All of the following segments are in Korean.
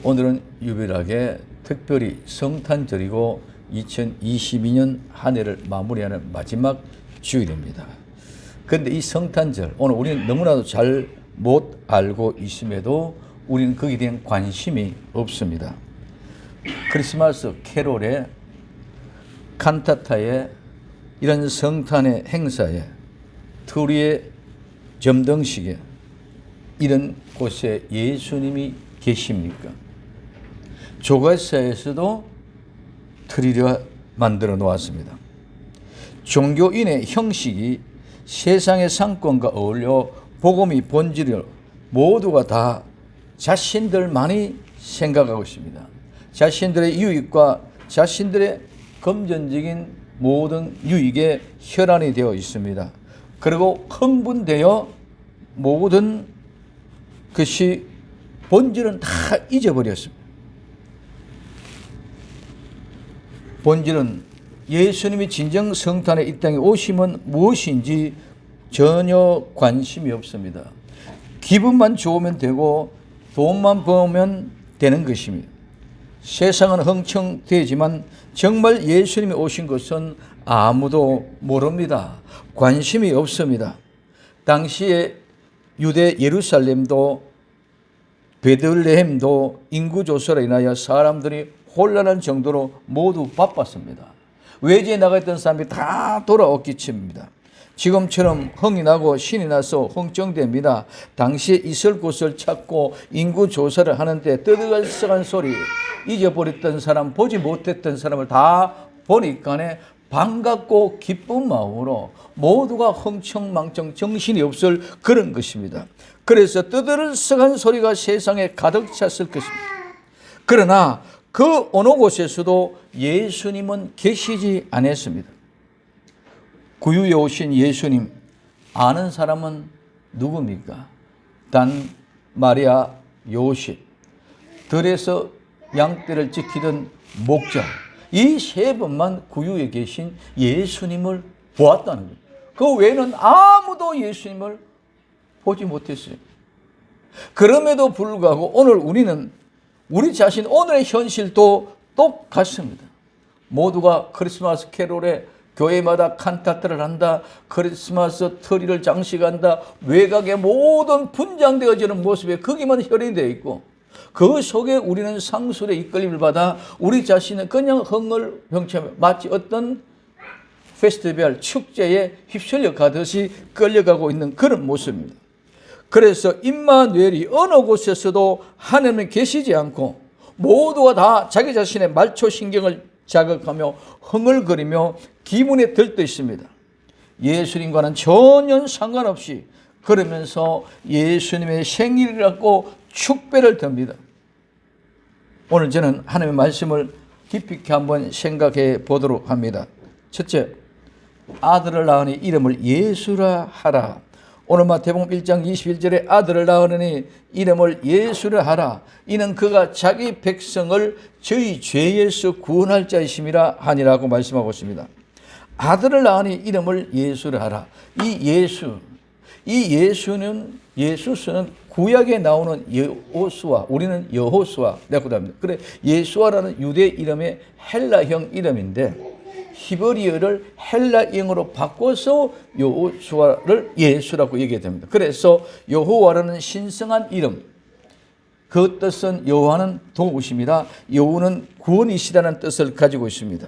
오늘은 유별하게 특별히 성탄절이고 2022년 한 해를 마무리하는 마지막 주일입니다. 그런데 이 성탄절, 오늘 우리는 너무나도 잘 못 알고 있음에도 우리는 거기에 대한 관심이 없습니다. 크리스마스 캐롤에, 칸타타에, 이런 성탄의 행사에, 트리의 점등식에, 이런 곳에 예수님이 계십니까? 조가사에서도 트리를 만들어 놓았습니다. 종교인의 형식이 세상의 상권과 어울려 복음의 본질을 모두가 다 자신들만이 생각하고 있습니다. 자신들의 유익과 자신들의 금전적인 모든 유익에 혈안이 되어 있습니다. 그리고 흥분되어 모든 것이 본질은 다 잊어버렸습니다. 본질은 예수님이 진정 성탄에 이 땅에 오심은 무엇인지 전혀 관심이 없습니다. 기분만 좋으면 되고 돈만 벌면 되는 것입니다. 세상은 흥청되지만 정말 예수님이 오신 것은 아무도 모릅니다. 관심이 없습니다. 당시에 유대 예루살렘도 베들레헴도 인구조사로 인하여 사람들이 혼란할 정도로 모두 바빴습니다. 외지에 나가 있던 사람이 다 돌아왔기 때문입니다. 지금처럼 흥이 나고 신이 나서 흥청됩니다. 당시에 있을 곳을 찾고 인구조사를 하는데 뜨득한 소리, 잊어버렸던 사람, 보지 못했던 사람을 다 보니까 반갑고 기쁜 마음으로 모두가 흥청망청 정신이 없을 그런 것입니다. 그래서 뜨드르썩한 소리가 세상에 가득 찼을 것입니다. 그러나 그 어느 곳에서도 예수님은 계시지 않았습니다. 구유에 오신 예수님 아는 사람은 누굽니까? 단 마리아, 요셉, 들에서 양떼를 지키던 목자, 이 세 분만 구유에 계신 예수님을 보았다는 거예요. 그 외에는 아무도 예수님을 보지 못했어요. 그럼에도 불구하고 오늘 우리는 우리 자신 오늘의 현실도 똑같습니다. 모두가 크리스마스 캐롤에 교회마다 칸타타를 한다. 크리스마스 트리를 장식한다. 외곽의 모든 분장되어지는 모습에 거기만 혈연이 되어 있고 그 속에 우리는 상술의 이끌림을 받아 우리 자신은 그냥 흥을 병치하며 마치 어떤 페스티벌 축제에 휩쓸려 가듯이 끌려가고 있는 그런 모습입니다. 그래서 임마누엘이 어느 곳에서도 하나님은 계시지 않고 모두가 다 자기 자신의 말초신경을 자극하며 흥얼거리며 기분에 들떠 있습니다. 예수님과는 전혀 상관없이 그러면서 예수님의 생일이라고 축배를 듭니다. 오늘 저는 하나님의 말씀을 깊이 있게 한번 생각해 보도록 합니다. 첫째, 아들을 낳으니 이름을 예수라 하라. 오늘 마태복음 1장 21절에 아들을 낳으니 이름을 예수라 하라. 이는 그가 자기 백성을 저희 죄에서 구원할 자이심이라 하니라고 말씀하고 있습니다. 아들을 낳으니 이름을 예수라 하라. 이 예수는 구약에 나오는 여호수아, 우리는 여호수아라고 합니다. 그래, 예수아라는 유대 이름의 헬라형 이름인데 히브리어를 헬라형으로 바꿔서 여호수아를 예수라고 얘기해야 됩니다. 그래서 여호와라는 신성한 이름, 그 뜻은 여호와는 도우십니다. 여호와는 구원이시다는 뜻을 가지고 있습니다.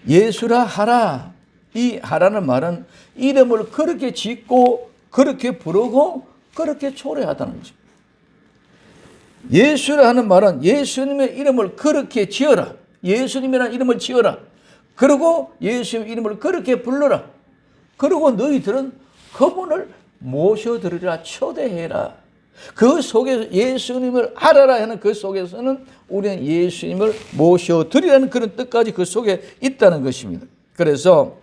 예수라 하라. 이 하라는 말은 이름을 그렇게 짓고 그렇게 부르고 그렇게 초래하다는 거죠. 예수라 하는 말은 예수님의 이름을 그렇게 지어라. 예수님이라는 이름을 지어라. 그리고 예수님 이름을 그렇게 불러라. 그리고 너희들은 그분을 모셔드리라, 초대해라. 그 속에서 예수님을 알아라 하는 그 속에서는 우리는 예수님을 모셔드리라는 그런 뜻까지 그 속에 있다는 것입니다. 그래서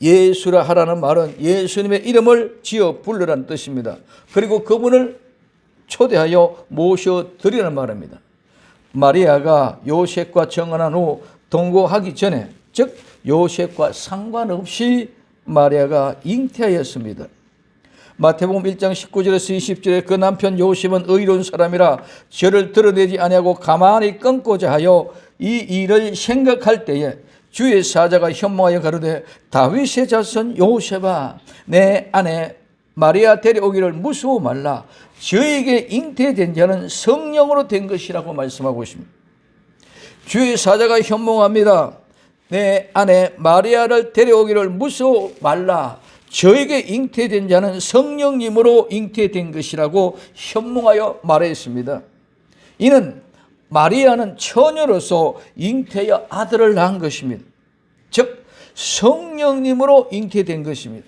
예수라 하라는 말은 예수님의 이름을 지어 부르라는 뜻입니다. 그리고 그분을 초대하여 모셔드리라는 말입니다. 마리아가 요셉과 정혼한 후 동거하기 전에, 즉 요셉과 상관없이 마리아가 잉태하였습니다. 마태복음 1장 19절에서 20절에 그 남편 요셉은 의로운 사람이라 저를 드러내지 아니하고 가만히 끊고자 하여 이 일을 생각할 때에 주의 사자가 현몽하여 가로되 다윗의 자손 요셉아 내 아내 마리아 데려오기를 무서워 말라. 저에게 잉태된 자는 성령으로 된 것이라고 말씀하고 있습니다. 주의 사자가 현몽합니다. 내 아내 마리아를 데려오기를 무서워 말라. 저에게 잉태된 자는 성령님으로 잉태된 것이라고 현몽하여 말했습니다. 이는 마리아는 처녀로서 잉태하여 아들을 낳은 것입니다. 즉 성령님으로 잉태된 것입니다.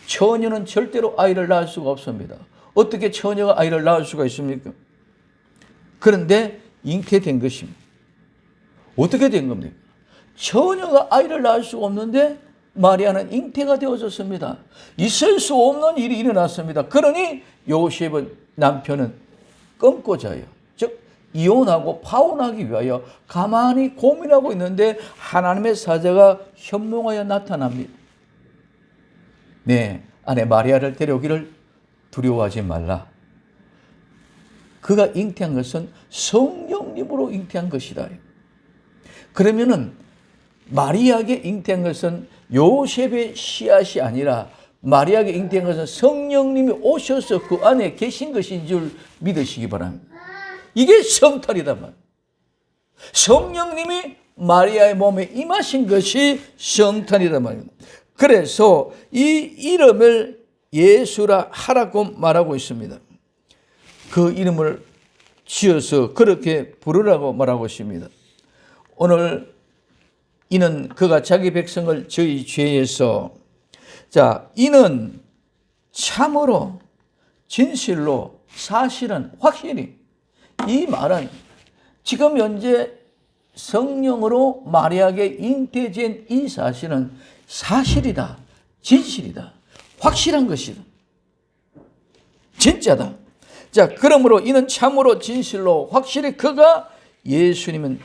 처녀는 절대로 아이를 낳을 수가 없습니다. 어떻게 처녀가 아이를 낳을 수가 있습니까? 그런데 잉태된 것입니다. 어떻게 된 겁니까? 처녀가 아이를 낳을 수가 없는데 마리아는 잉태가 되어졌습니다. 있을 수 없는 일이 일어났습니다. 그러니 요셉은 남편은 끊고 자요. 즉 이혼하고 파혼하기 위하여 가만히 고민하고 있는데 하나님의 사자가 현몽하여 나타납니다. 네, 아내 마리아를 데려오기를 두려워하지 말라. 그가 잉태한 것은 성령님으로 잉태한 것이다. 그러면은 마리아에게 잉태한 것은 요셉의 씨앗이 아니라 마리아에게 잉태한 것은 성령님이 오셔서 그 안에 계신 것인 줄 믿으시기 바랍니다. 이게 성탄이단 말이에요. 성령님이 마리아의 몸에 임하신 것이 성탄이란 말입니다. 그래서 이 이름을 예수라 하라고 말하고 있습니다. 그 이름을 지어서 그렇게 부르라고 말하고 있습니다. 오늘 이는 그가 자기 백성을 저희 죄에서 이는 참으로 진실로 사실은 확실히 이 말은 지금 현재 성령으로 마리아에게 잉태된 이 사실은 사실이다. 진실이다. 확실한 것이다. 진짜다. 그러므로 이는 참으로 진실로 확실히 그가 예수님은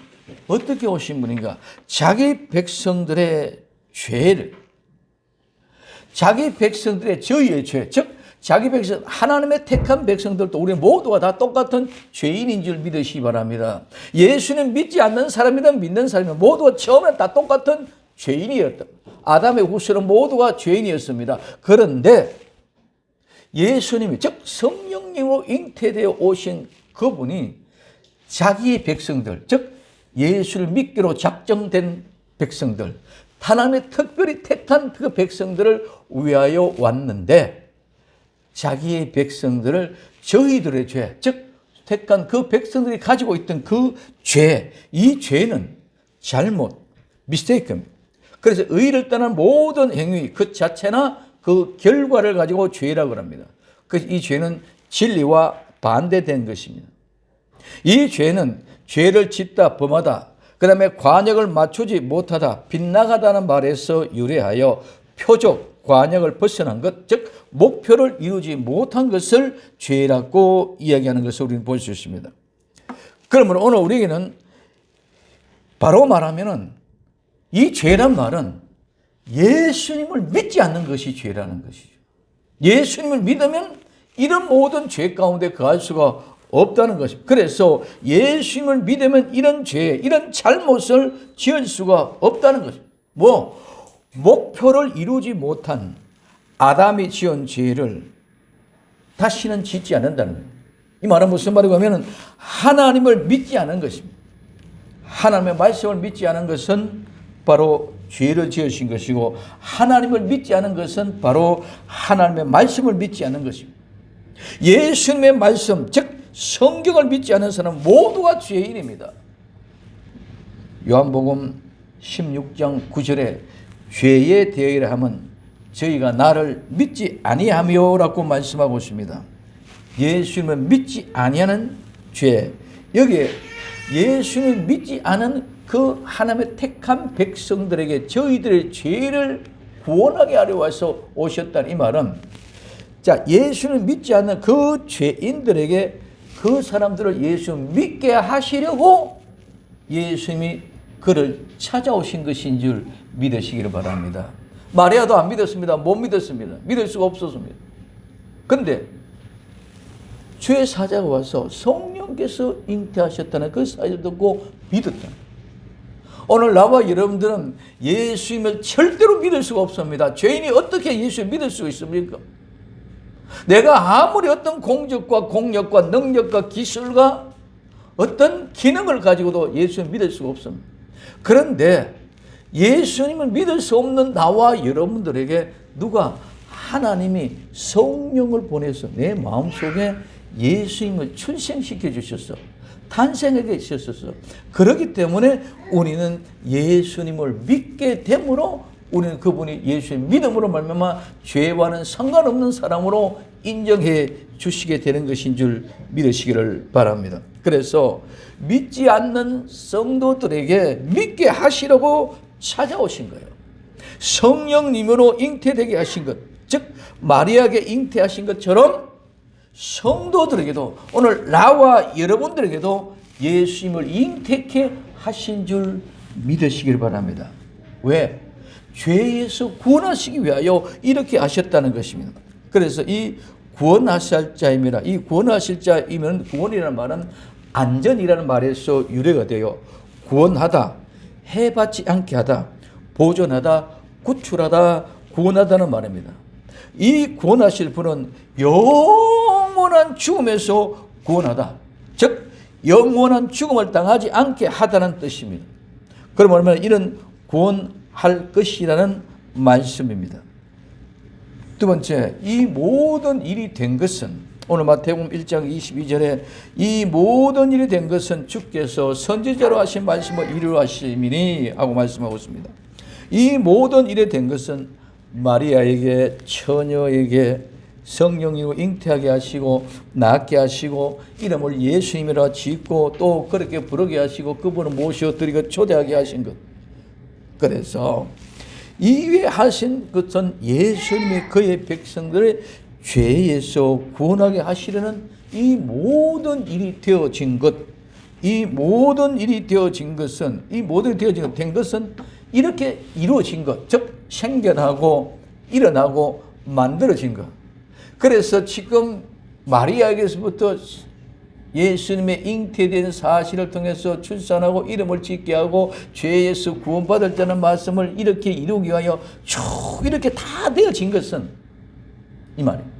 어떻게 오신 분인가? 자기 백성들의 죄를, 자기 백성들의 저희의 죄, 즉 자기 백성, 하나님의 택한 백성들도 우리 모두가 다 똑같은 죄인인 줄 믿으시기 바랍니다. 예수님 믿지 않는 사람이든 믿는 사람이든 모두가 처음에 다 똑같은 죄인이었다. 아담의 후손은 모두가 죄인이었습니다. 그런데 예수님이 즉 성령님으로 잉태되어 오신 그분이 자기 백성들, 즉 예수를 믿기로 작정된 백성들, 하나님의 특별히 택한 그 백성들을 위하여 왔는데 자기의 백성들을 저희들의 죄, 즉 택한 그 백성들이 가지고 있던 그 죄, 이 죄는 잘못, 미스테이크입니다. 그래서 의를 떠난 모든 행위 그 자체나 그 결과를 가지고 죄라고 합니다. 그래서 이 죄는 진리와 반대된 것입니다. 이 죄는 죄를 짓다 범하다, 그 다음에 관역을 맞추지 못하다, 빗나가다는 말에서 유래하여 표적, 관역을 벗어난 것, 즉 목표를 이루지 못한 것을 죄라고 이야기하는 것을 우리는 볼 수 있습니다. 그러면 오늘 우리에게는 바로 말하면은 이 죄란 말은 예수님을 믿지 않는 것이 죄라는 것이죠. 예수님을 믿으면 이런 모든 죄 가운데 거할 수가 없다는 것입니다. 그래서 예수님을 믿으면 이런 죄, 이런 잘못을 지을 수가 없다는 것입니다. 목표를 이루지 못한 아담이 지은 죄를 다시는 짓지 않는다는 거예요. 이 말은 무슨 말이고 하면 하나님을 믿지 않은 것입니다. 하나님의 말씀을 믿지 않은 것은 바로 죄를 지으신 것이고, 하나님을 믿지 않은 것은 바로 하나님의 말씀을 믿지 않는 것입니다. 예수님의 말씀, 즉 성경을 믿지 않는 사람은 모두가 죄인입니다. 요한복음 16장 9절에 죄에 대하여 하면 저희가 나를 믿지 아니하며라고 말씀하고 있습니다. 예수님을 믿지 아니하는 죄, 여기에 예수님을 믿지 않은 그 하나님의 택한 백성들에게 저희들의 죄를 구원하게 하려 와서 오셨다는 이 말은, 예수를 믿지 않는 그 죄인들에게 그 사람들을 예수 믿게 하시려고 예수님이 그를 찾아오신 것인 줄 믿으시기를 바랍니다. 마리아도 안 믿었습니다. 못 믿었습니다. 믿을 수가 없었습니다. 근데 주의 사자가 와서 성령께서 잉태하셨다는 그 사실을 듣고 믿었다. 오늘 나와 여러분들은 예수님을 절대로 믿을 수가 없습니다. 죄인이 어떻게 예수를 믿을 수가 있습니까? 내가 아무리 어떤 공적과 공력과 능력과 기술과 어떤 기능을 가지고도 예수를 믿을 수가 없습니다. 그런데 예수님을 믿을 수 없는 나와 여러분들에게 누가 하나님이 성령을 보내서 내 마음속에 예수님을 출생시켜 주셨어. 탄생하게 하셨어. 그렇기 때문에 우리는 예수님을 믿게 됨으로 우리는 그분이 예수의 믿음으로 말미암아 죄와는 상관없는 사람으로 인정해 주시게 되는 것인 줄 믿으시기를 바랍니다. 그래서 믿지 않는 성도들에게 믿게 하시려고 찾아오신 거예요. 성령님으로 잉태되게 하신 것, 즉 마리아에게 잉태하신 것처럼 성도들에게도 오늘 나와 여러분들에게도 예수님을 잉태케 하신 줄 믿으시길 바랍니다. 왜? 죄에서 구원하시기 위하여 이렇게 하셨다는 것입니다. 그래서 이 구원하실 자임이라, 이 구원하실 자이면 구원이라는 말은 안전이라는 말에서 유래가 되어 구원하다, 해받지 않게 하다, 보존하다, 구출하다, 구원하다는 말입니다. 이 구원하실 분은 영원한 죽음에서 구원하다, 즉 영원한 죽음을 당하지 않게 하다는 뜻입니다. 그러면 이는 구원할 것이라는 말씀입니다. 두 번째, 이 모든 일이 된 것은 오늘 마태복음 1장 22절에 이 모든 일이 된 것은 주께서 선지자로 하신 말씀을 이루하심이니 하고 말씀하고 있습니다. 이 모든 일이 된 것은 마리아에게, 처녀에게 성령으로 잉태하게 하시고 낳게 하시고 이름을 예수님이라 짓고 또 그렇게 부르게 하시고 그분을 모셔드리고 초대하게 하신 것. 그래서 이에 하신 것은 예수님이 그의 백성들의 죄에서 구원하게 하시려는 이 모든 일이 되어진 것, 이 모든 일이 되어진 것은, 이 모든 일이 된 것은 이렇게 이루어진 것, 즉 생겨나고 일어나고 만들어진 것. 그래서 지금 마리아에게서부터 예수님의 잉태된 사실을 통해서 출산하고 이름을 짓게 하고 죄에서 구원받을 자는 말씀을 이렇게 이루기 위하여 쭉 이렇게 다 되어진 것은 이 말입니다.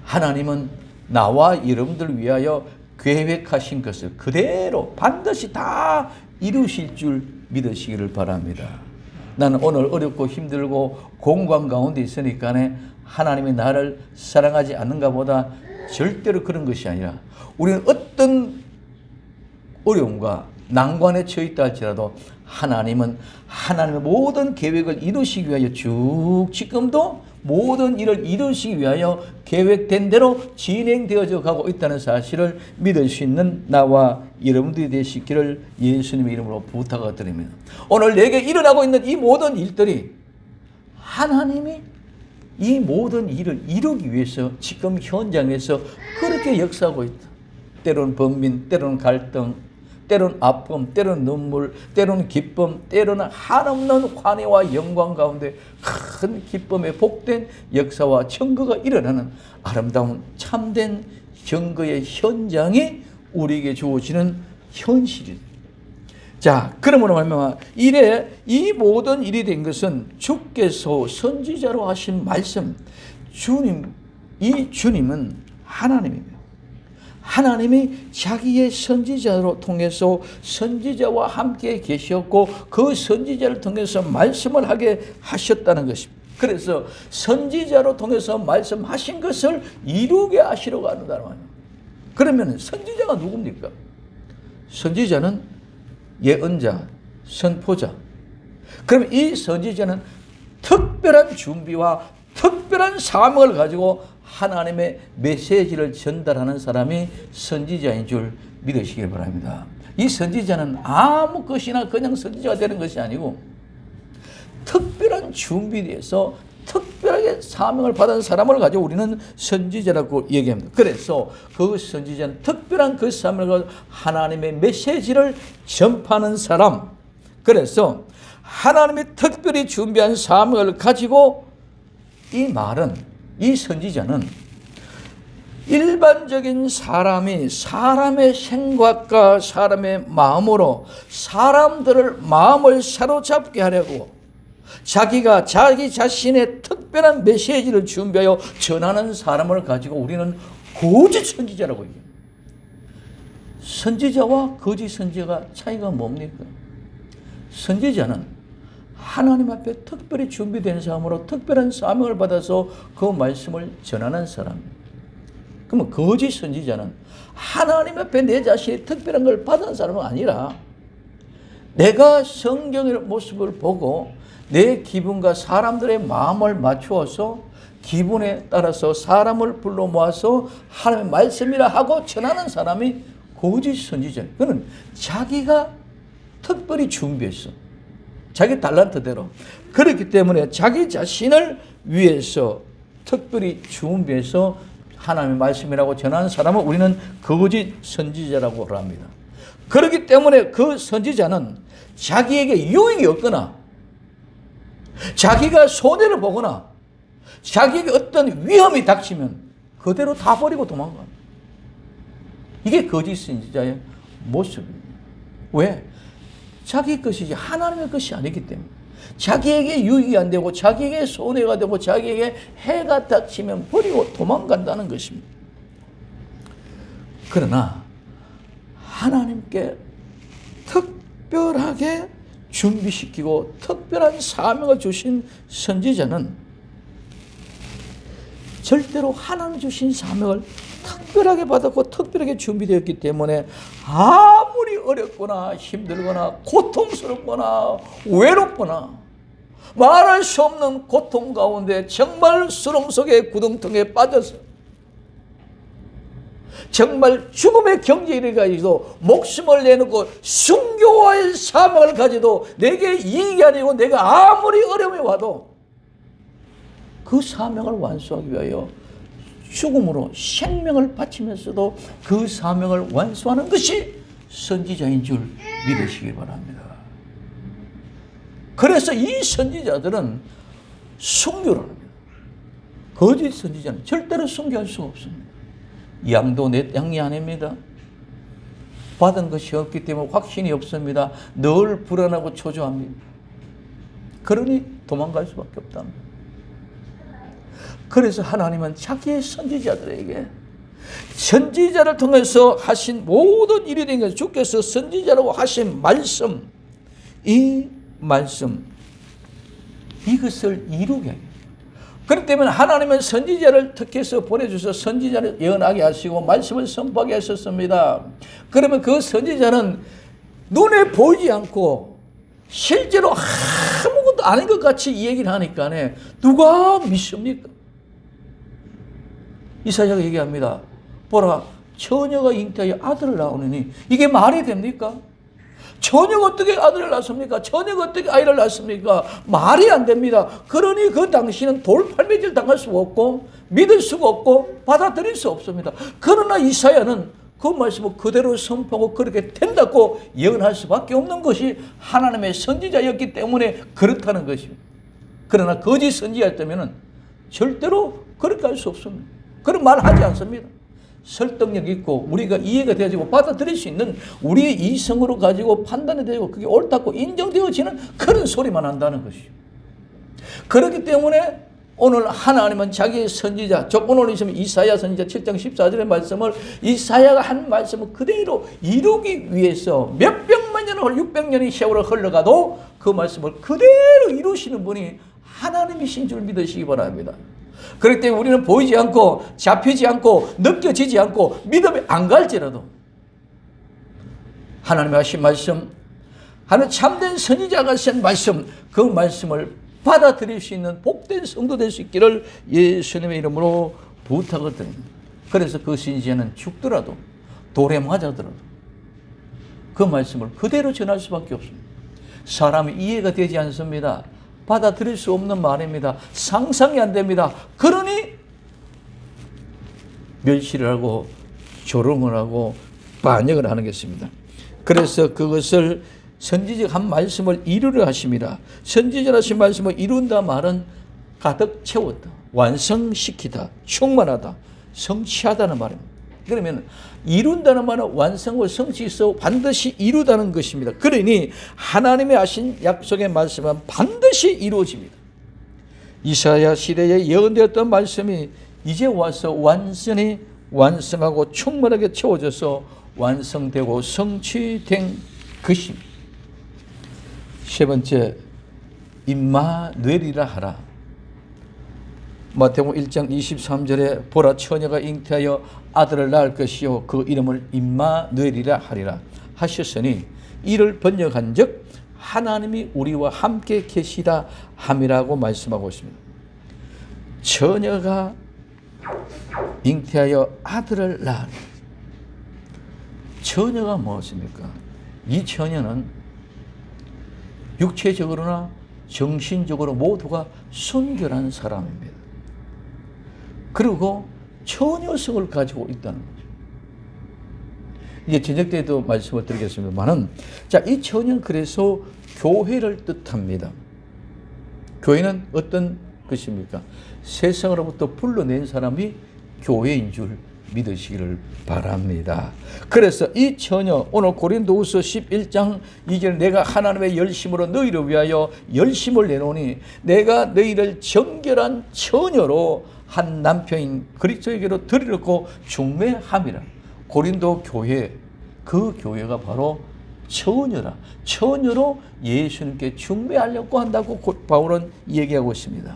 하나님은 나와 여러분들을 위하여 계획하신 것을 그대로 반드시 다 이루실 줄 믿으시기를 바랍니다. 나는 오늘 어렵고 힘들고 공고한 가운데 있으니까 하나님이 나를 사랑하지 않는가 보다, 절대로 그런 것이 아니라 우리는 어떤 어려움과 난관에 처해 있다 할지라도 하나님은 하나님의 모든 계획을 이루시기 위하여 쭉 지금도 모든 일을 이루시기 위하여 계획된 대로 진행되어져 가고 있다는 사실을 믿을 수 있는 나와 여러분들이 되시기를 예수님의 이름으로 부탁을 드립니다. 오늘 내게 일어나고 있는 이 모든 일들이 하나님이 이 모든 일을 이루기 위해서 지금 현장에서 그렇게 역사하고 있다. 때로는 번민, 때로는 갈등, 때로는 아픔, 때로는 눈물, 때로는 기쁨, 때로는 한없는 환희와 영광 가운데 큰 기쁨의 복된 역사와 증거가 일어나는 아름다운 참된 증거의 현장이 우리에게 주어지는 현실입니다. 자, 그러므로 말미암아 이래 이 모든 일이 된 것은 주께서 선지자로 하신 말씀, 주님, 이 주님은 하나님입니다. 하나님이 자기의 선지자로 통해서 선지자와 함께 계셨고 그 선지자를 통해서 말씀을 하게 하셨다는 것입니다. 그래서 선지자로 통해서 말씀하신 것을 이루게 하시려고 하는다는 말이에요. 그러면 선지자가 누굽니까? 선지자는 예언자, 선포자. 그럼 이 선지자는 특별한 준비와 특별한 사명을 가지고 하나님의 메시지를 전달하는 사람이 선지자인 줄 믿으시길 바랍니다. 이 선지자는 아무 것이나 그냥 선지자가 되는 것이 아니고 특별한 준비돼서 특별하게 사명을 받은 사람을 가지고 우리는 선지자라고 얘기합니다. 그래서 그 선지자는 특별한 그 사명을 가지고 하나님의 메시지를 전파하는 사람. 그래서 하나님이 특별히 준비한 사명을 가지고 이 말은, 이 선지자는 일반적인 사람이 사람의 생각과 사람의 마음으로 사람들을 마음을 사로잡게 하려고 자기가 자기 자신의 특별한 메시지를 준비하여 전하는 사람을 가지고 우리는 거짓 선지자라고 얘기합니다. 선지자와 거짓 선지자가 차이가 뭡니까? 선지자는 하나님 앞에 특별히 준비된 사람으로 특별한 사명을 받아서 그 말씀을 전하는 사람입니다. 그러면 거짓 선지자는 하나님 앞에 내 자신이 특별한 걸 받은 사람은 아니라 내가 성경의 모습을 보고 내 기분과 사람들의 마음을 맞추어서 기분에 따라서 사람을 불러 모아서 하나님의 말씀이라 하고 전하는 사람이 거짓 선지자예요. 그는 자기가 특별히 준비했어. 자기 달란트대로. 그렇기 때문에 자기 자신을 위해서 특별히 준비해서 하나님의 말씀이라고 전하는 사람은 우리는 거짓 선지자라고 합니다. 그렇기 때문에 그 선지자는 자기에게 유익이 없거나 자기가 손해를 보거나 자기에게 어떤 위험이 닥치면 그대로 다 버리고 도망가. 이게 거짓 선지자의 모습입니다. 왜? 자기 것이지 하나님의 것이 아니기 때문에. 자기에게 유익이 안 되고 자기에게 손해가 되고 자기에게 해가 닥치면 버리고 도망간다는 것입니다. 그러나 하나님께 특별하게 준비시키고 특별한 사명을 주신 선지자는 절대로 하나님 주신 사명을 특별하게 받았고 특별하게 준비되었기 때문에 아무리 어렵거나 힘들거나 고통스럽거나 외롭거나 말할 수 없는 고통 가운데 정말 수렁 속의 구덩텅에 빠져서 정말 죽음의 경지에 이르기까지도 목숨을 내놓고 순교와의 사명을 가지도 내게 이익이 아니고 내가 아무리 어려움이 와도 그 사명을 완수하기 위하여 죽음으로 생명을 바치면서도 그 사명을 완수하는 것이 선지자인 줄 믿으시기 바랍니다. 그래서 이 선지자들은 순교를 합니다. 거짓 선지자는 절대로 순교할 수가 없습니다. 양도 내 양이 아닙니다. 받은 것이 없기 때문에 확신이 없습니다. 늘 불안하고 초조합니다. 그러니 도망갈 수밖에 없답니다. 그래서 하나님은 자기의 선지자들에게 선지자를 통해서 하신 모든 일이 된 것을 주께서 선지자라고 하신 말씀, 이 말씀, 이것을 이루게 해요. 그렇기 때문에 하나님은 선지자를 특해서 보내주셔서 선지자를 예언하게 하시고 말씀을 선포하게 하셨습니다. 그러면 그 선지자는 눈에 보이지 않고 실제로 아무것도 아닌 것 같이 이 얘기를 하니까 누가 믿습니까? 이사야가 얘기합니다. 보라, 처녀가 잉태하여 아들을 낳으니 이게 말이 됩니까? 처녀가 어떻게 아들을 낳습니까? 처녀가 어떻게 아이를 낳습니까? 말이 안 됩니다. 그러니 그 당시는 돌팔매질 당할 수가 없고 믿을 수가 없고 받아들일 수 없습니다. 그러나 이사야는 그 말씀을 그대로 선포하고 그렇게 된다고 예언할 수밖에 없는 것이 하나님의 선지자였기 때문에 그렇다는 것입니다. 그러나 거짓 선지자였다면 절대로 그렇게 할 수 없습니다. 그런 말 하지 않습니다. 설득력 있고 우리가 이해가 되어지고 받아들일 수 있는 우리의 이성으로 가지고 판단이 되고 그게 옳다고 인정되어지는 그런 소리만 한다는 것이죠. 그렇기 때문에 오늘 하나님은 자기의 선지자, 오늘 있으면 이사야 선지자 7장 14절의 말씀을 이사야가 한 말씀을 그대로 이루기 위해서 몇백만 년, 600년의 세월을 흘러가도 그 말씀을 그대로 이루시는 분이 하나님이신 줄 믿으시기 바랍니다. 그렇기 때문에 우리는 보이지 않고 잡히지 않고 느껴지지 않고 믿음이 안 갈지라도 하나님의 하신 말씀, 하나님 참된 선지자가 하신 말씀, 그 말씀을 받아들일 수 있는 복된 성도 될 수 있기를 예수님의 이름으로 부탁을 드립니다. 그래서 그 선지자는 죽더라도 돌에 맞아더라도 그 말씀을 그대로 전할 수밖에 없습니다. 사람이 이해가 되지 않습니다. 받아들일 수 없는 말입니다. 상상이 안 됩니다. 그러니 멸시를 하고 조롱을 하고 반역을 하는 것입니다. 그래서 그것을 선지자가 한 말씀을 이루려 하십니다. 선지자가 하신 말씀을 이룬다 말은 가득 채웠다, 완성시키다, 충만하다, 성취하다는 말입니다. 그러면 이룬다는 말은 완성과 성취에서 반드시 이루다는 것입니다. 그러니 하나님의 하신 약속의 말씀은 반드시 이루어집니다. 이사야 시대에 예언되었던 말씀이 이제 와서 완전히 완성하고 충만하게 채워져서 완성되고 성취된 것입니다. 세 번째, 임마누엘이라 하라. 마태복음 1장 23절에 보라 처녀가 잉태하여 아들을 낳을 것이요 그 이름을 임마누엘이라 하리라 하셨으니 이를 번역한즉 하나님이 우리와 함께 계시다 함이라고 말씀하고 있습니다. 처녀가 잉태하여 아들을 낳으리. 처녀가 무엇입니까? 이 처녀는 육체적으로나 정신적으로 모두가 순결한 사람입니다. 그리고 처녀성을 가지고 있다는 거죠. 이제 저녁 때도 말씀을 드리겠습니다만은, 자, 이 처녀는 그래서 교회를 뜻합니다. 교회는 어떤 것입니까? 세상으로부터 불러낸 사람이 교회인 줄 믿으시기를 바랍니다. 그래서 이 처녀, 오늘 고린도후서 11장 2절, 내가 하나님의 열심으로 너희를 위하여 열심을 내노니 내가 너희를 정결한 처녀로 한 남편인 그리스도에게로 드리려고 중매함이라. 고린도 교회, 그 교회가 바로 처녀라. 처녀로 예수님께 중매하려고 한다고 바울은 얘기하고 있습니다.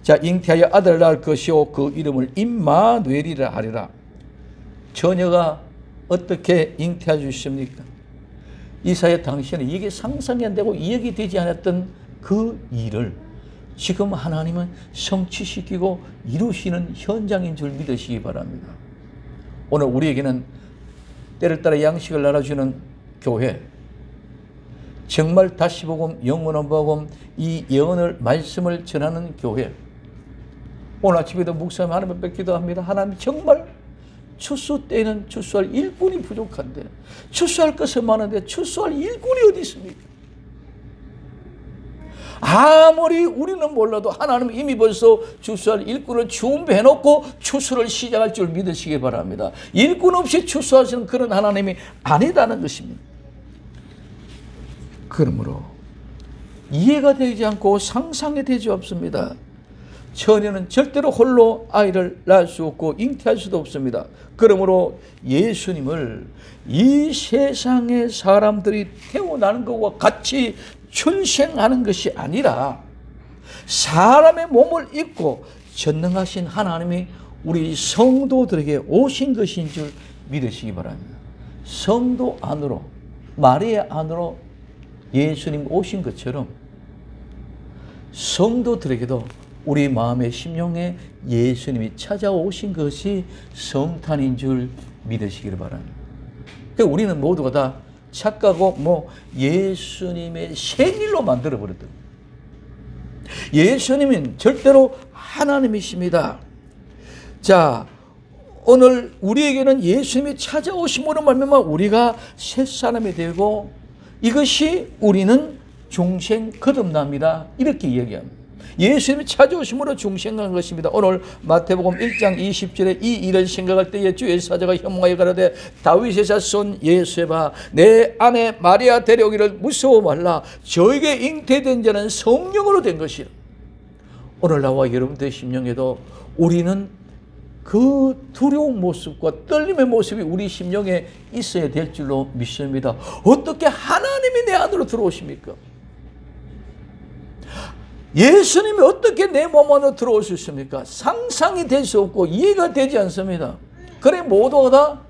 자, 잉태하여 아들을 낳을 것이요 그 이름을 임마누엘이라 하리라. 처녀가 어떻게 잉태해 주십니까? 이사야 당시에는 이게 상상이 안 되고 이해가 되지 않았던 그 일을 지금 하나님은 성취시키고 이루시는 현장인 줄 믿으시기 바랍니다. 오늘 우리에게는 때를 따라 양식을 나눠주는 교회, 정말 다시 복음, 영원한 복음, 이 예언을 말씀을 전하는 교회. 오늘 아침에도 목사님 하나님 앞에 기도합니다. 하나님, 정말 추수 때는 추수할 일꾼이 부족한데, 추수할 것은 많은데 추수할 일꾼이 어디 있습니까? 아무리 우리는 몰라도 하나님은 이미 벌써 추수할 일꾼을 준비해놓고 추수를 시작할 줄 믿으시기 바랍니다. 일꾼 없이 추수하시는 그런 하나님이 아니다는 것입니다. 그러므로 이해가 되지 않고 상상이 되지 없습니다. 처녀는 절대로 홀로 아이를 낳을 수 없고 잉태할 수도 없습니다. 그러므로 예수님을 이 세상의 사람들이 태어나는 것과 같이 출생하는 것이 아니라 사람의 몸을 입고 전능하신 하나님이 우리 성도들에게 오신 것인 줄 믿으시기 바랍니다. 성도 안으로, 마리아 안으로 예수님 오신 것처럼 성도들에게도 우리 마음의 심령에 예수님이 찾아오신 것이 성탄인 줄 믿으시기를 바랍니다. 그러니까 우리는 모두가 다 착각하고 예수님의 생일로 만들어버렸다. 예수님은 절대로 하나님이십니다. 자, 오늘 우리에게는 예수님이 찾아오심으로 말미암아 우리가 새 사람이 되고 이것이 우리는 중생 거듭납니다. 이렇게 이야기합니다. 예수님이 찾아오심으로 중생한 것입니다. 오늘 마태복음 1장 20절에 이 일을 생각할 때에 주의 사자가 현몽하여 가로되 다윗의 자손 예수에바 내 아내 마리아 데려오기를 무서워 말라. 저에게 잉태된 자는 성령으로 된 것이라. 오늘 나와 여러분들의 심령에도 우리는 그 두려운 모습과 떨림의 모습이 우리 심령에 있어야 될 줄로 믿습니다. 어떻게 하나님이 내 안으로 들어오십니까? 예수님이 어떻게 내 몸 안으로 들어올 수 있습니까? 상상이 될 수 없고 이해가 되지 않습니다. 그래 모두가 다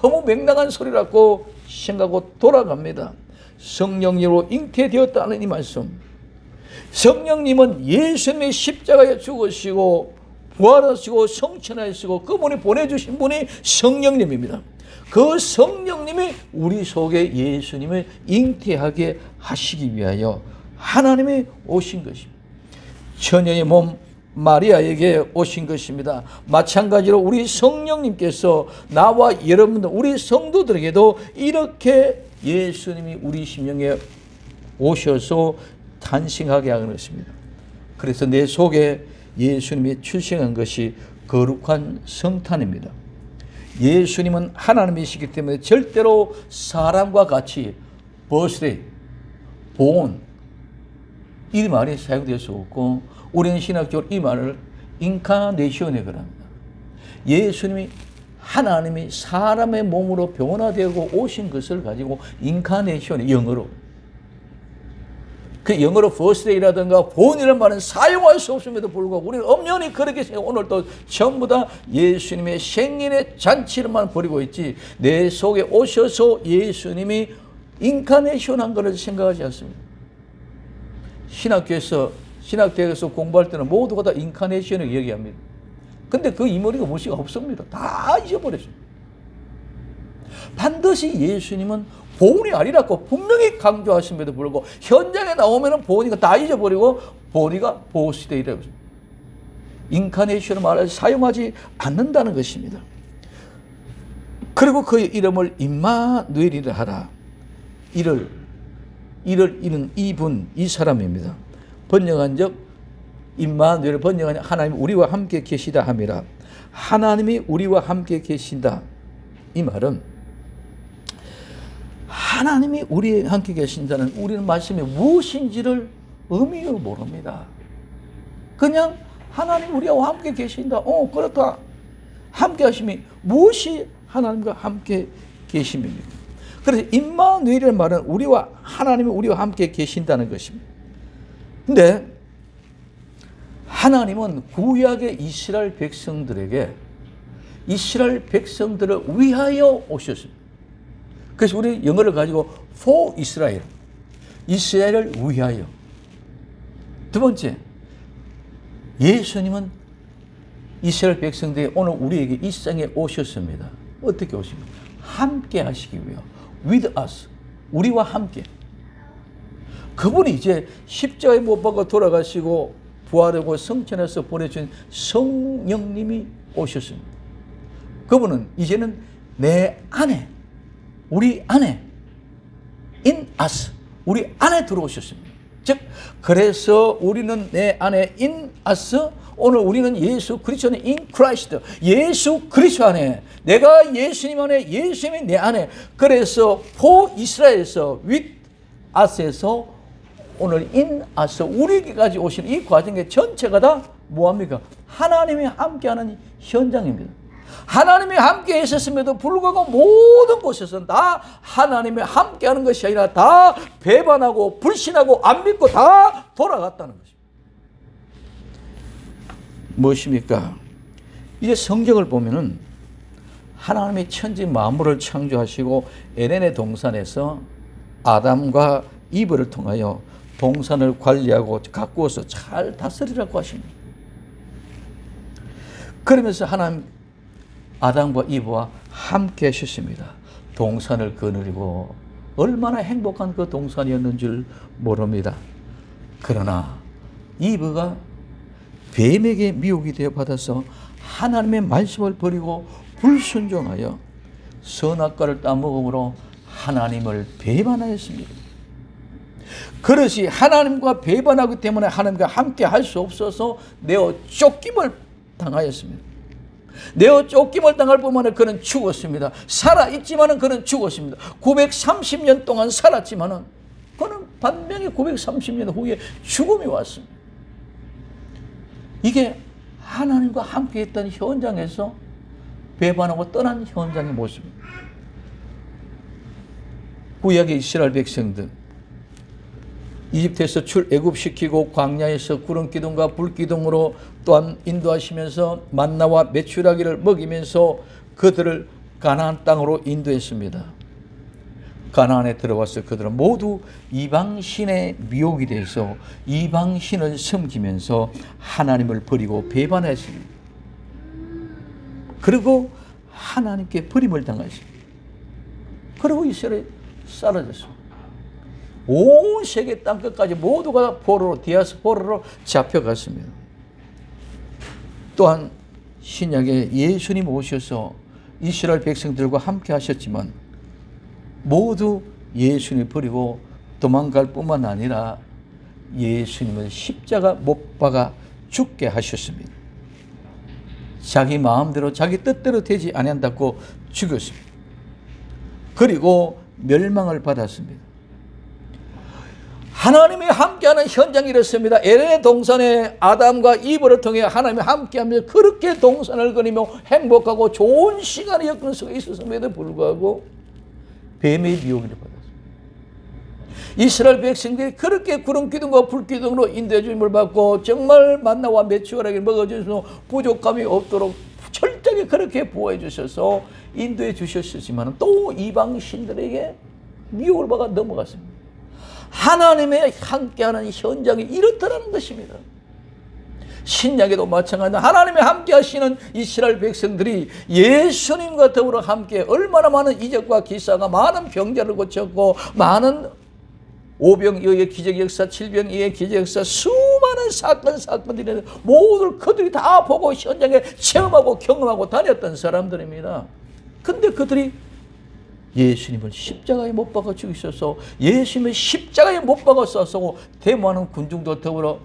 허무맹랑한 소리라고 생각하고 돌아갑니다. 성령님으로 잉태되었다는 이 말씀. 성령님은 예수님의 십자가에 죽으시고 부활하시고 성천하시고 그분이 보내주신 분이 성령님입니다. 그 성령님이 우리 속에 예수님을 잉태하게 하시기 위하여 하나님이 오신 것입니다. 처녀의 몸 마리아에게 오신 것입니다. 마찬가지로 우리 성령님께서 나와 여러분들 우리 성도들에게도 이렇게 예수님이 우리 심령에 오셔서 탄생하게 하는 것입니다. 그래서 내 속에 예수님이 출생한 것이 거룩한 성탄입니다. 예수님은 하나님이시기 때문에 절대로 사람과 같이 birthday, born 이 말이 사용될 수 없고, 우리는 신학적으로 이 말을 인카네이션이라고 합니다. 예수님이 하나님이 사람의 몸으로 변화되고 오신 것을 가지고 인카네이션, 영어로 그 영어로 birthday라든가 born이라는 말은 사용할 수 없음에도 불구하고 우리는 엄연히 그렇게 생각하고 오늘도 전부 다 예수님의 생일의 잔치를만 벌이고 있지, 내 속에 오셔서 예수님이 인카네이션 한 것을 생각하지 않습니다. 신학대학에서 공부할 때는 모두가 다 인카네이션을 얘기합니다. 근데 그 이머리가 무엇이 없습니다. 다 잊어버렸습니다. 반드시 예수님은 보온이 아니라고 분명히 강조하심에도 불구하고 현장에 나오면 보온이가 다 잊어버리고 보온이가 보스데이라고 합니다. 인카네이션을 말해서 사용하지 않는다는 것입니다. 그리고 그의 이름을 임마누엘이라 하라. 이를 이는 이분, 이 사람입니다. 번역한 적 임마누엘, 번역한 하나님 우리와 함께 계시다 함이라. 하나님이 우리와 함께 계신다. 이 말은 하나님이 우리와 함께 계신다는 우리는 말씀이 무엇인지를 의미를 모릅니다. 그냥 하나님 우리와 함께 계신다. 그렇다. 함께 하심이 무엇이 하나님과 함께 계심입니까? 그래서 임마누엘이라는 말은 하나님이 우리와 함께 계신다는 것입니다. 근데 하나님은 구약의 이스라엘 백성들을 위하여 오셨습니다. 그래서 우리 영어를 가지고 for Israel, 이스라엘을 위하여. 두 번째, 예수님은 이스라엘 백성들이 오늘 우리에게 이 땅에 오셨습니다. 어떻게 오십니까? 함께 하시기 위하여. with us, 우리와 함께. 그분이 이제 십자가에 못 박아 돌아가시고 부활하고 성천에서 보내준 성령님이 오셨습니다. 그분은 이제는 내 안에, 우리 안에, in us, 우리 안에 들어오셨습니다. 즉, 그래서 우리는 내 안에 in us, 오늘 우리는 예수 그리스도 안에 in Christ, 예수 그리스도 안에, 내가 예수님 안에, 예수님이 내 안에. 그래서 for 이스라엘에서 with us에서 오늘 in us, 우리에게까지 오시는 이 과정의 전체가 다 뭐합니까? 하나님이 함께하는 현장입니다. 하나님이 함께 있었음에도 불구하고 모든 곳에서 다 하나님이 함께하는 것이 아니라 다 배반하고 불신하고 안 믿고 다 돌아갔다는 것입니다. 무엇입니까? 이제 성경을 보면은 하나님이 천지 만물을 창조하시고 에덴의 동산에서 아담과 이브를 통하여 동산을 관리하고 가꾸어서 잘 다스리라고 하십니다. 그러면서 하나님 아담과 이브와 함께 하셨습니다. 동산을 거느리고 얼마나 행복한 그 동산이었는 줄 모릅니다. 그러나 이브가 뱀에게 미혹이 되어 받아서 하나님의 말씀을 버리고 불순종하여 선악과를 따먹음으로 하나님을 배반하였습니다. 그릇이 하나님과 배반하기 때문에 하나님과 함께 할 수 없어서 내어 쫓김을 당하였습니다. 내어 쫓김을 당할 뿐만 아니라 그는 죽었습니다. 살아있지만은 그는 죽었습니다. 930년 동안 살았지만은 그는 반면에 930년 후에 죽음이 왔습니다. 이게 하나님과 함께 했던 현장에서 배반하고 떠난 현장의 모습입니다. 구약의 이스라엘 백성들 이집트에서 출애굽시키고 광야에서 구름기둥과 불기둥으로 또한 인도하시면서 만나와 메추라기를 먹이면서 그들을 가나안 땅으로 인도했습니다. 가나안에 들어와서 그들은 모두 이방신의 미혹이 돼서 이방신을 섬기면서 하나님을 버리고 배반했습니다. 그리고 하나님께 버림을 당했습니다. 그리고 이스라엘이 사라졌습니다. 온 세계 땅끝까지 모두가 포로로, 디아스포라로 잡혀갔습니다. 또한 신약에 예수님 오셔서 이스라엘 백성들과 함께 하셨지만 모두 예수님을 버리고 도망갈 뿐만 아니라 예수님을 십자가 못 박아 죽게 하셨습니다. 자기 마음대로 자기 뜻대로 되지 아니한다고 죽였습니다. 그리고 멸망을 받았습니다. 하나님이 함께하는 현장이 이렇습니다. 에덴의 동산에 아담과 이브를 통해 하나님이 함께하면서 그렇게 동산을 거니며 행복하고 좋은 시간이 여건 속에 있었음에도 불구하고 뱀의 미혹을 받았습니다. 이스라엘 백성들이 그렇게 구름 기둥과 불 기둥으로 인도해 주임을 받고 정말 만나와 메추라기를 먹어주셔서 부족함이 없도록 철저하게 그렇게 보호해 주셔서 인도해 주셨지만 또 이방 신들에게 미혹을 받아 넘어갔습니다. 하나님의 함께하는 현장이 이렇다는 것입니다. 신약에도 마찬가지입니다. 하나님의 함께 하시는 이스라엘 백성들이 예수님과 더불어 함께 얼마나 많은 이적과 기사가 많은 병자를 고쳤고 많은 오병이어의 기적 역사, 칠병이어의 기적 역사, 수많은 사건들이 모두 그들이 다 보고 현장에 체험하고 경험하고 다녔던 사람들입니다. 근데 그들이 예수님을 십자가에 못 박아 죽이셔서 예수님의 십자가에 못 박아 쏴서 데모하는 군중도 더불어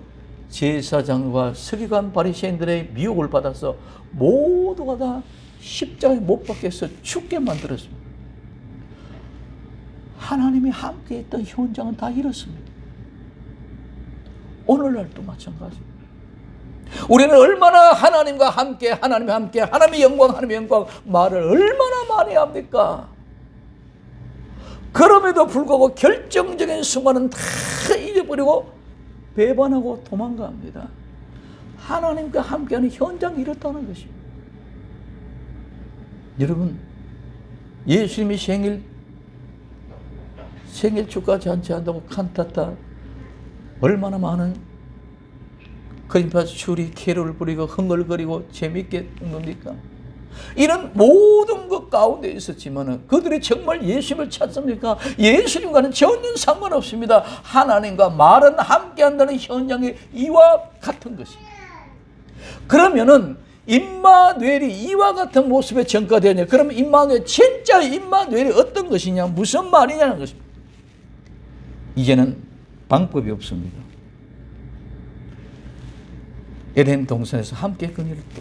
제사장과 서기관 바리새인들의 미혹을 받아서 모두가 다 십자가에 못 박혀 서 죽게 만들었습니다. 하나님이 함께 있던 현장은 다 이렇습니다. 오늘날도 마찬가지입니다. 우리는 얼마나 하나님과 함께 하나님의 영광 말을 얼마나 많이 합니까? 그럼에도 불구하고 결정적인 순간은 다 잊어버리고 배반하고 도망갑니다. 하나님과 함께하는 현장이 이렇다는 것입니다. 여러분, 예수님이 생일 축하 잔치한다고 칸타타 얼마나 많은 크림파스 추리 캐롤을 부리고 흥얼거리고 재밌게 놉니까? 이런 모든 것 가운데 있었지만 그들이 정말 예수님을 찾습니까? 예수님과는 전혀 상관없습니다. 하나님과 말은 함께한다는 현장이 이와 같은 것입니다. 그러면은 임마누엘이 이와 같은 모습에 전가되었냐? 그러면 임마누엘, 진짜 임마누엘이 어떤 것이냐? 무슨 말이냐는 것입니다. 이제는 방법이 없습니다. 에덴 동산에서 함께 그녀를 또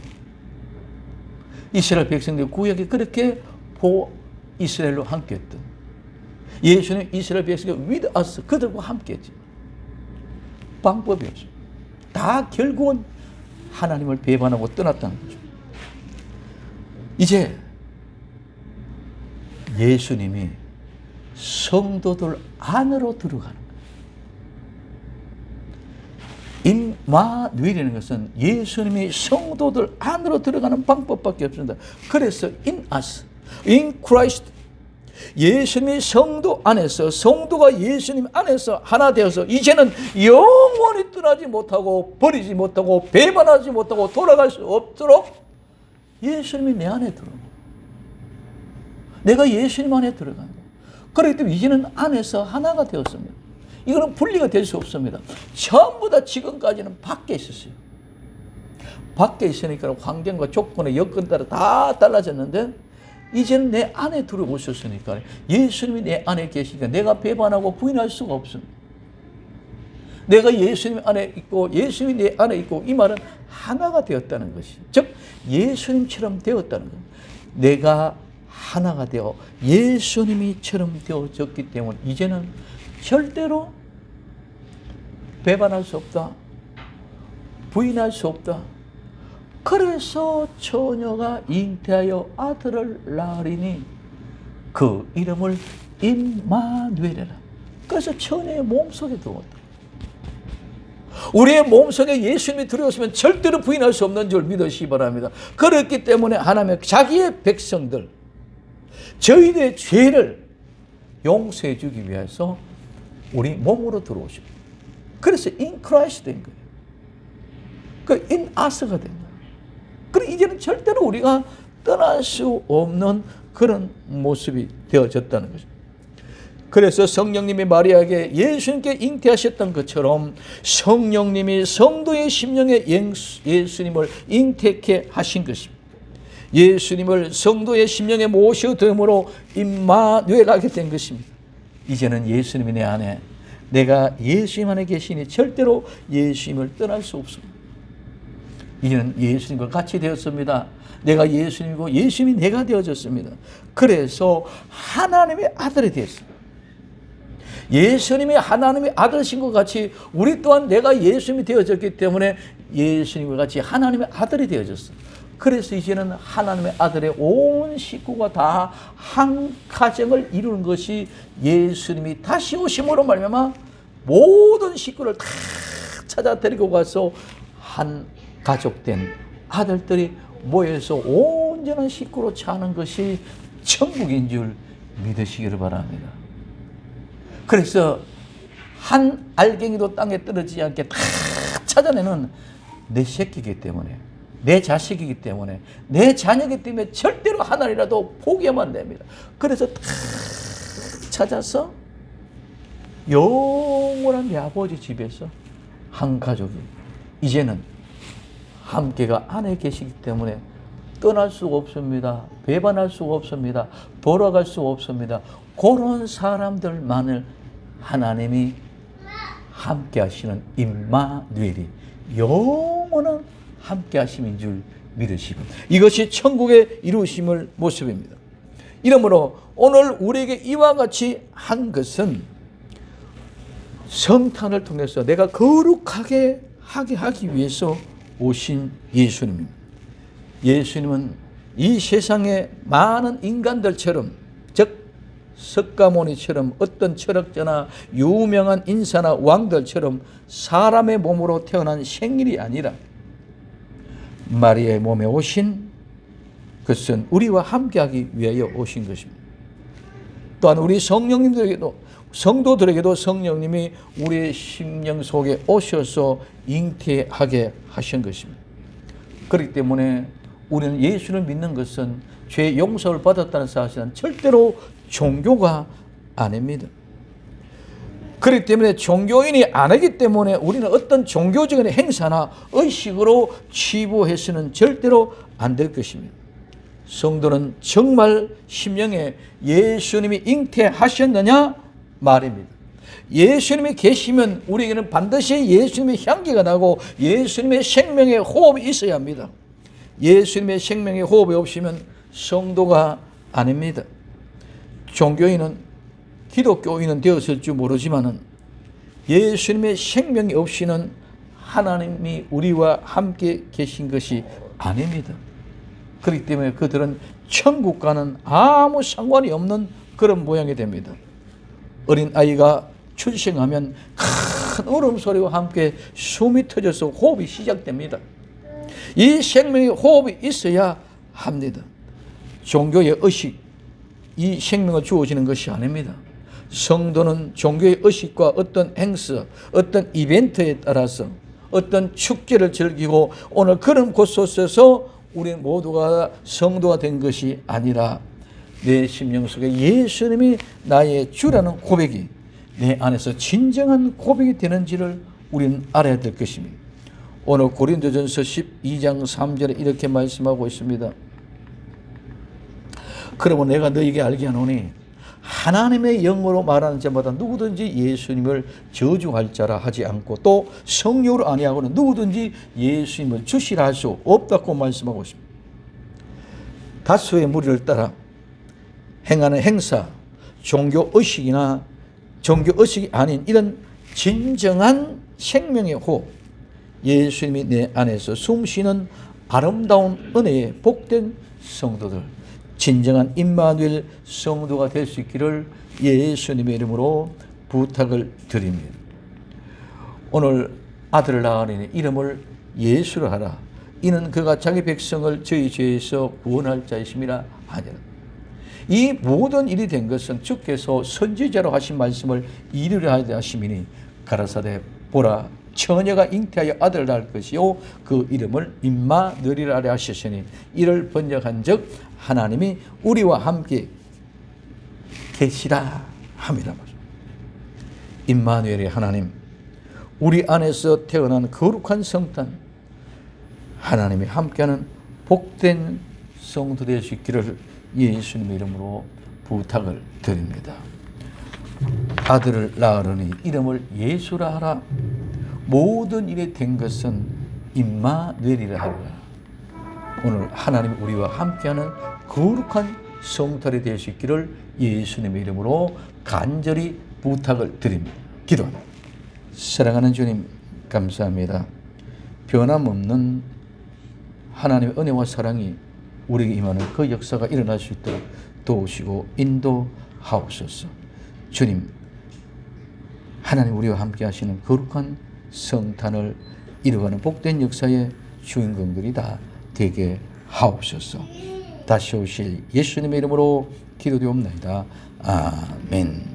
이스라엘 백성들 구약에 그렇게 이스라엘로 함께했던 예수는 이스라엘 백성이 with us 그들과 함께했지. 방법이 없습니다. 다 결국은 하나님을 배반하고 떠났다는 거죠. 이제 예수님이 성도들 안으로 들어가는 거예요. 임마누엘이라는 것은 예수님이 성도들 안으로 들어가는 방법밖에 없습니다. 그래서 in us, in Christ, 예수님이 성도 안에서, 성도가 예수님 안에서 하나 되어서 이제는 영원히 떠나지 못하고 버리지 못하고 배반하지 못하고 돌아갈 수 없도록 예수님이 내 안에 들어오고 내가 예수님 안에 들어간다. 그렇기 때문에 이제는 안에서 하나가 되었습니다. 이거는 분리가 될 수 없습니다. 전부 다 지금까지는 밖에 있었어요. 밖에 있으니까 환경과 조건의 여건 따라 다 달라졌는데 이제는 내 안에 들어오셨으니까 예수님이 내 안에 계시니까 내가 배반하고 부인할 수가 없습니다. 내가 예수님 안에 있고 예수님이 내 안에 있고 이 말은 하나가 되었다는 것이 즉 예수님처럼 되었다는 것. 내가 하나가 되어 예수님이처럼 되어졌기 때문에 이제는 절대로 배반할 수 없다. 부인할 수 없다. 그래서 처녀가 잉태하여 아들을 낳으리니 그 이름을 임마누엘이라. 그래서 처녀의 몸속에 들어왔다. 우리의 몸속에 예수님이 들어오시면 절대로 부인할 수 없는 줄 믿으시기 바랍니다. 그렇기 때문에 하나님의 자기의 백성들, 저희들의 죄를 용서해 주기 위해서 우리 몸으로 들어오시고 그래서 in Christ 된 거예요. 그 in us가 된 거예요. 그리고 이제는 절대로 우리가 떠날 수 없는 그런 모습이 되어졌다는 거죠. 그래서 성령님이 마리아에게 예수님께 잉태하셨던 것처럼 성령님이 성도의 심령에 예수님을 잉태케 하신 것입니다. 예수님을 성도의 심령에 모셔둠으로 임마누엘하게 된 것입니다. 이제는 예수님이 내 안에, 내가 예수님 안에 계시니 절대로 예수님을 떠날 수 없습니다. 이제는 예수님과 같이 되었습니다. 내가 예수님이고 예수님이 내가 되어졌습니다. 그래서 하나님의 아들이 되었습니다. 예수님이 하나님의 아들이신 것 같이 우리 또한 내가 예수님이 되어졌기 때문에 예수님과 같이 하나님의 아들이 되어졌어요. 그래서 이제는 하나님의 아들의 온 식구가 다 한 가정을 이루는 것이 예수님이 다시 오심으로 말미암아 모든 식구를 다 찾아 데리고 가서 한 가족된 아들들이 모여서 온전한 식구로 사는 것이 천국인 줄 믿으시기를 바랍니다. 그래서 한 알갱이도 땅에 떨어지지 않게 다 찾아내는 내 새끼이기 때문에, 내 자식이기 때문에, 내 자녀이기 때문에 절대로 하나님이라도 포기하면 안 됩니다. 그래서 다 찾아서 영원한 내 아버지 집에서 한 가족이 이제는 함께가 안에 계시기 때문에 떠날 수가 없습니다. 배반할 수가 없습니다. 돌아갈 수가 없습니다. 그런 사람들만을 하나님이 함께 하시는 임마누엘이 영원한 함께 하심인 줄 믿으시고, 이것이 천국의 이루심을 모습입니다. 이러므로 오늘 우리에게 이와 같이 한 것은 성탄을 통해서 내가 거룩하게 하기 위해서 오신 예수님입니다. 예수님은 이 세상의 많은 인간들처럼, 즉 석가모니처럼 어떤 철학자나 유명한 인사나 왕들처럼 사람의 몸으로 태어난 생일이 아니라 마리아의 몸에 오신 것은 우리와 함께하기 위하여 오신 것입니다. 또한 우리 성도들에게도 성령님이 우리의 심령 속에 오셔서 잉태하게 하신 것입니다. 그렇기 때문에 우리는 예수를 믿는 것은 죄 용서를 받았다는 사실은 절대로 종교가 아닙니다. 그렇기 때문에 종교인이 아니기 때문에 우리는 어떤 종교적인 행사나 의식으로 치부해서는 절대로 안 될 것입니다. 성도는 정말 심령에 예수님이 잉태하셨느냐 말입니다. 예수님이 계시면 우리에게는 반드시 예수님의 향기가 나고 예수님의 생명의 호흡이 있어야 합니다. 예수님의 생명의 호흡이 없으면 성도가 아닙니다. 종교인은, 기독교인은 되었을 줄 모르지만은 예수님의 생명이 없이는 하나님이 우리와 함께 계신 것이 아닙니다. 그렇기 때문에 그들은 천국과는 아무 상관이 없는 그런 모양이 됩니다. 어린 아이가 출생하면 큰 울음소리와 함께 숨이 터져서 호흡이 시작됩니다. 이 생명의 호흡이 있어야 합니다. 종교의 의식, 이 생명을 주어지는 것이 아닙니다. 성도는 종교의 의식과 어떤 행사, 어떤 이벤트에 따라서 어떤 축제를 즐기고 오늘 그런 곳곳에서 우리 모두가 성도가 된 것이 아니라 내 심령 속에 예수님이 나의 주라는 고백이 내 안에서 진정한 고백이 되는지를 우리는 알아야 될 것입니다. 오늘 고린도전서 12장 3절에 이렇게 말씀하고 있습니다. 그러면 내가 너에게 알게 하노니 하나님의 영으로 말하는 자마다 누구든지 예수님을 저주할 자라 하지 않고 또 성령으로 아니하고는 누구든지 예수님을 주시라 할 수 없다고 말씀하고 있습니다. 다수의 무리를 따라 행하는 행사, 종교의식이나 종교의식이 아닌 이런 진정한 생명의 호흡, 예수님이 내 안에서 숨쉬는 아름다운 은혜의 복된 성도들, 진정한 임마누엘 성도가 될 수 있기를 예수님의 이름으로 부탁을 드립니다. 오늘 아들을 낳으니 이름을 예수로 하라. 이는 그가 자기 백성을 저희 죄에서 구원할 자이심이라 하니라. 이 모든 일이 된 것은 주께서 선지자로 하신 말씀을 이루려 하심이니 가라사대 보라 처녀가 잉태하여 아들을 낳을 것이요 그 이름을 임마누엘이라 하려 하셨으니 이를 번역한즉 하나님이 우리와 함께 계시라 함이라. 임마누엘의 하나님, 우리 안에서 태어난 거룩한 성탄, 하나님이 함께하는 복된 성도 될 수 있기를 예수님의 이름으로 부탁을 드립니다. 아들을 낳으려니 이름을 예수라 하라. 모든 일이 된 것은 임마누엘이라 하리라. 오늘 하나님 우리와 함께하는 거룩한 성탄이 될 수 있기를 예수님의 이름으로 간절히 부탁을 드립니다. 기도합니다. 사랑하는 주님 감사합니다. 변함없는 하나님의 은혜와 사랑이 우리에게 임하는 그 역사가 일어날 수 있도록 도우시고 인도하옵소서. 주님, 하나님 우리와 함께 하시는 거룩한 성탄을 이루어가는 복된 역사의 주인공들이 다 되게 하옵소서. 다시 오실 예수님의 이름으로 기도되옵나이다. 아멘.